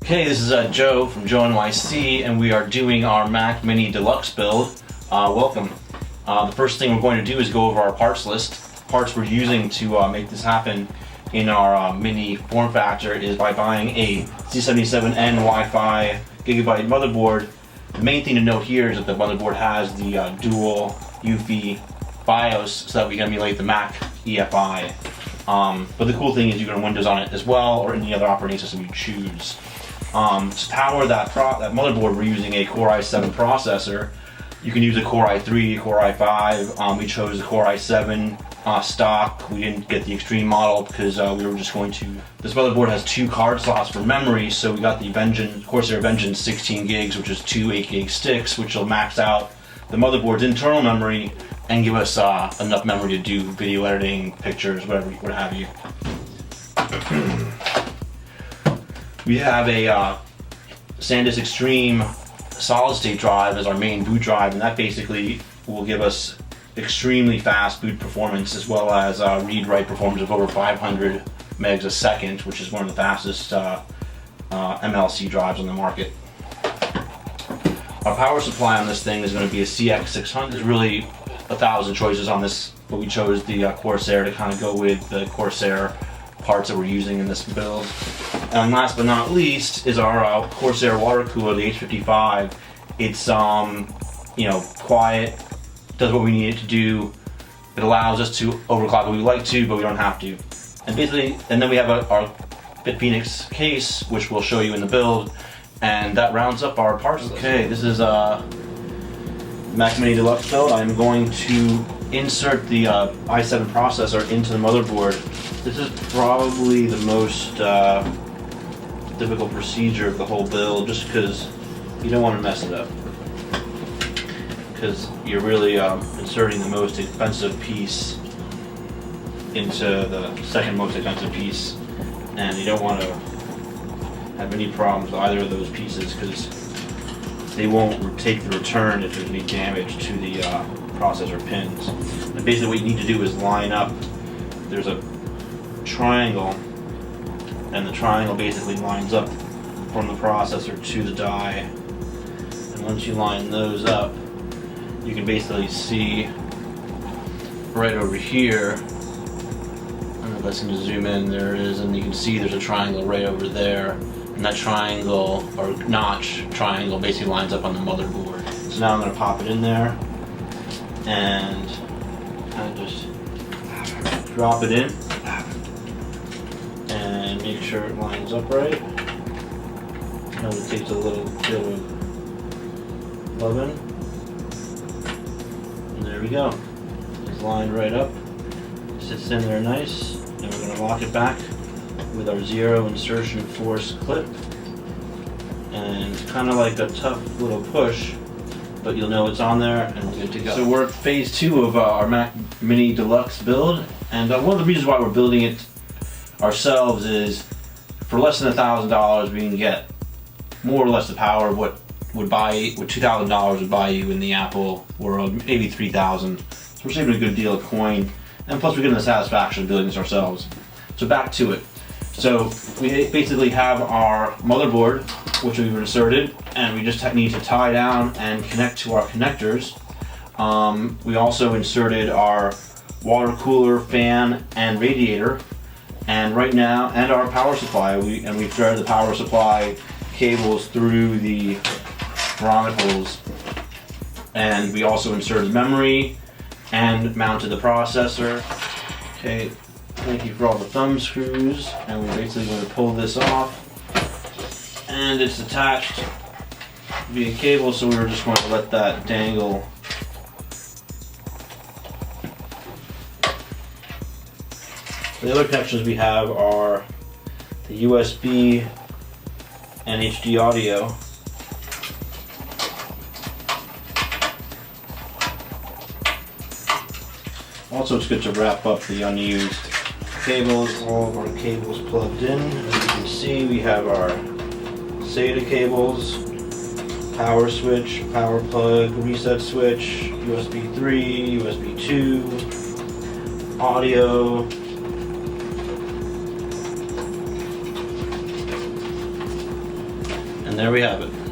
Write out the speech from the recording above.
Okay, this is Joe from joeNYC, and we are doing our Mac Mini Deluxe build. Welcome. The first thing we're going to do is go over our parts list. Parts we're using to make this happen in our mini form factor is by buying a C77N Wi-Fi gigabyte motherboard. The main thing to note here is that the motherboard has the dual UEFI BIOS so that we can emulate the Mac EFI. But the cool thing is you can run Windows on it as well, or any other operating system you choose. To power that motherboard, we're using a Core i7 processor. You can use a Core i3, Core i5. We chose the Core i7 stock. We didn't get the extreme model because we were just going to. This motherboard has 2 card slots for memory, so we got the Corsair Vengeance 16 gigs, which is 2 8-gig sticks, which will max out the motherboard's internal memory and give us enough memory to do video editing, pictures, what have you. We have a SanDisk Extreme solid state drive as our main boot drive, and that basically will give us extremely fast boot performance as well as read-write performance of over 500 megs a second, which is one of the fastest MLC drives on the market. Our power supply on this thing is going to be a CX600. There's really 1,000 choices on this, but we chose the Corsair to kind of go with the Corsair parts that we're using in this build. And last but not least is our Corsair water cooler, the H55. It's quiet, does what we need it to do. It allows us to overclock what we like to, but we don't have to. And then we have our BitPhoenix case, which we'll show you in the build, and that rounds up our parts list. Okay, this is Mac Mini Deluxe build. I'm going to insert the i7 processor into the motherboard. This is probably the most difficult procedure of the whole build, just because you don't want to mess it up. Because you're really inserting the most expensive piece into the second most expensive piece, and you don't want to have any problems with either of those pieces because they won't take the return if there's any damage to the processor pins. And basically what you need to do is line up. There's a triangle, and the triangle basically lines up from the processor to the die. And once you line those up, you can basically see right over here. I don't know if that's going to zoom in. There it is, and you can see there's a triangle right over there. And that triangle, or notch triangle, basically lines up on the motherboard. So now I'm going to pop it in there and kind of just drop it in and make sure it lines up right. Now it takes a little bit of loving. And there we go. It's lined right up. Sits in there nice. And we're going to lock it back with our zero insertion force clip, and kind of like a tough little push, but you'll know it's on there and we're good to go. So we're at phase 2 of our Mac Mini Deluxe build, and one of the reasons why we're building it ourselves is for less than $1,000 we can get more or less the power of what $2,000 would buy you in the Apple world, maybe $3,000. So we're saving a good deal of coin, and plus we're getting the satisfaction of building this ourselves. So back to it. So we basically have our motherboard, which we've inserted, and we just need to tie down and connect to our connectors. We also inserted our water cooler, fan, and radiator, and right now, and our power supply. We've threaded the power supply cables through the grommet holes, and we also inserted memory and mounted the processor. Okay. Thank you for all the thumb screws, and we're basically going to pull this off, and it's attached via cable, so we were just going to let that dangle. The other connections we have are the USB and HD audio. Also, it's good to wrap up the unused cables. All of our cables plugged in. As you can see, we have our SATA cables, power switch, power plug, reset switch, USB 3, USB 2, audio, And there we have it.